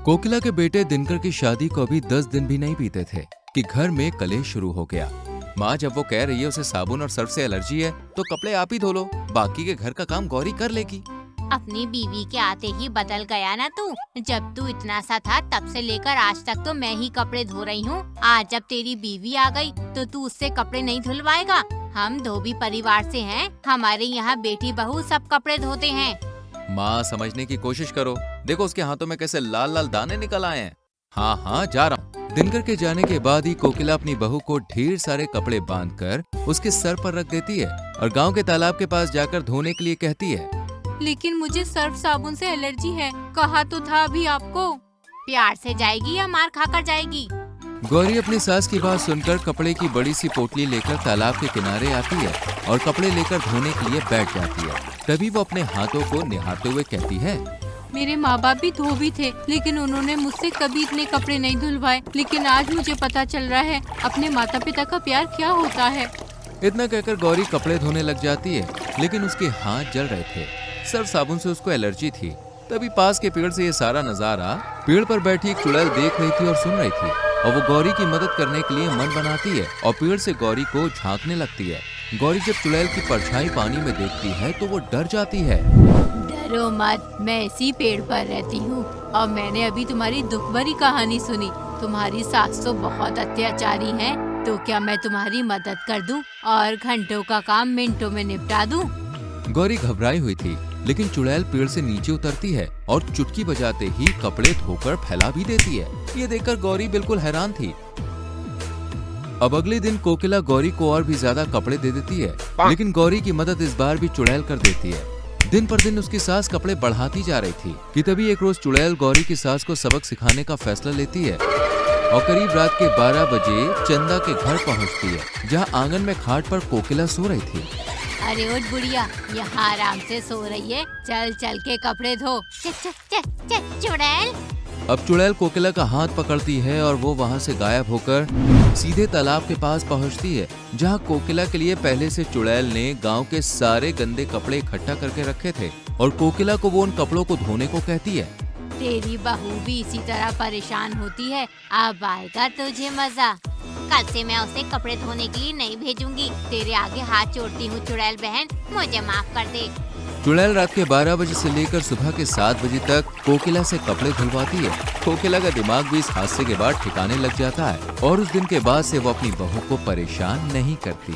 कोकिला के बेटे दिनकर की शादी को अभी 10 दिन भी नहीं बीते थे कि घर में कलेश शुरू हो गया। माँ जब वो कह रही है उसे साबुन और सर्फ से एलर्जी है तो कपड़े आप ही धो लो, बाकी के घर का काम गौरी कर लेगी। अपनी बीवी के आते ही बदल गया ना तू। जब तू इतना सा था तब से लेकर आज तक तो मैं ही कपड़े धो रही हूँ। आज जब तेरी बीवी आ गई तो तू उससे कपड़े नहीं धुलवाएगा। हम धोबी परिवार से हैं, हमारे यहाँ बेटी बहू सब कपड़े धोते हैं। माँ समझने की कोशिश करो, देखो उसके हाथों में कैसे लाल लाल दाने निकल आए हैं। हाँ हाँ जा रहा हूँ। दिनकर के जाने के बाद ही कोकिला अपनी बहू को ढेर सारे कपड़े बांधकर उसके सर पर रख देती है और गांव के तालाब के पास जाकर धोने के लिए कहती है। लेकिन मुझे सर्फ साबुन से एलर्जी है, कहा तो था अभी आपको। प्यार से जाएगी या मार खाकर जाएगी? गौरी अपनी सास की बात सुनकर कपड़े की बड़ी सी पोटली लेकर तालाब के किनारे आती है और कपड़े लेकर धोने के लिए बैठ जाती है। तभी वो अपने हाथों को निहारते हुए कहती है, मेरे माँ बाप भी धोबी थे, लेकिन उन्होंने मुझसे कभी इतने कपड़े नहीं धुलवाए। लेकिन आज मुझे पता चल रहा है अपने माता पिता का प्यार क्या होता है। इतना कहकर गौरी कपड़े धोने लग जाती है, लेकिन उसके हाथ जल रहे थे। सर्फ साबुन से उसको एलर्जी थी। तभी पास के पेड़ से ये सारा नजारा पेड़ पर बैठी एक चुड़ैल देख रही थी और सुन रही थी, और वो गौरी की मदद करने के लिए मन बनाती है और पेड़ से गौरी को झांकने लगती है। गौरी जब चुड़ैल की परछाई पानी में देखती है तो वो डर जाती है। डरो मत, मैं इसी पेड़ पर रहती हूँ और मैंने अभी तुम्हारी दुख भरी कहानी सुनी। तुम्हारी सास तो बहुत अत्याचारी है, तो क्या मैं तुम्हारी मदद कर दूं और घंटों का काम मिनटों में निपटा दूं? गौरी घबराई हुई थी, लेकिन चुड़ैल पेड़ से नीचे उतरती है और चुटकी बजाते ही कपड़े धोकर फैला भी देती है। ये देखकर गौरी बिल्कुल हैरान थी। अब अगले दिन कोकिला गौरी को और भी ज्यादा कपड़े दे देती है, लेकिन गौरी की मदद इस बार भी चुड़ैल कर देती है। दिन पर दिन उसकी सास कपड़े बढ़ाती जा रही थी कि तभी एक रोज चुड़ैल गौरी की सास को सबक सिखाने का फैसला लेती है और करीब रात के 12 बजे चंदा के घर पहुंचती है, जहां आंगन में खाट पर कोकिला सो रही थी। अरे उठ बुढ़िया, यहाँ आराम से सो रही है, चल चल के कपड़े धो। चुड़ैल। अब चुड़ैल कोकिला का हाथ पकड़ती है और वो वहाँ से गायब होकर सीधे तालाब के पास पहुँचती है, जहाँ कोकिला के लिए पहले से चुड़ैल ने गांव के सारे गंदे कपड़े इकट्ठा करके रखे थे और कोकिला को वो उन कपड़ों को धोने को कहती है। तेरी बहू भी इसी तरह परेशान होती है, अब आएगा तुझे मजा। कल से मैं उसे कपड़े धोने के लिए नहीं भेजूंगी। तेरे आगे हाथ जोड़ती हूँ चुड़ैल बहन, मुझे माफ कर दे। चुड़ैल रात के 12 बजे से लेकर सुबह के 7 बजे तक कोकिला से कपड़े धुलवाती है। कोकिला का दिमाग भी इस हादसे के बाद ठिकाने लग जाता है और उस दिन के बाद से वो अपनी बहू को परेशान नहीं करती।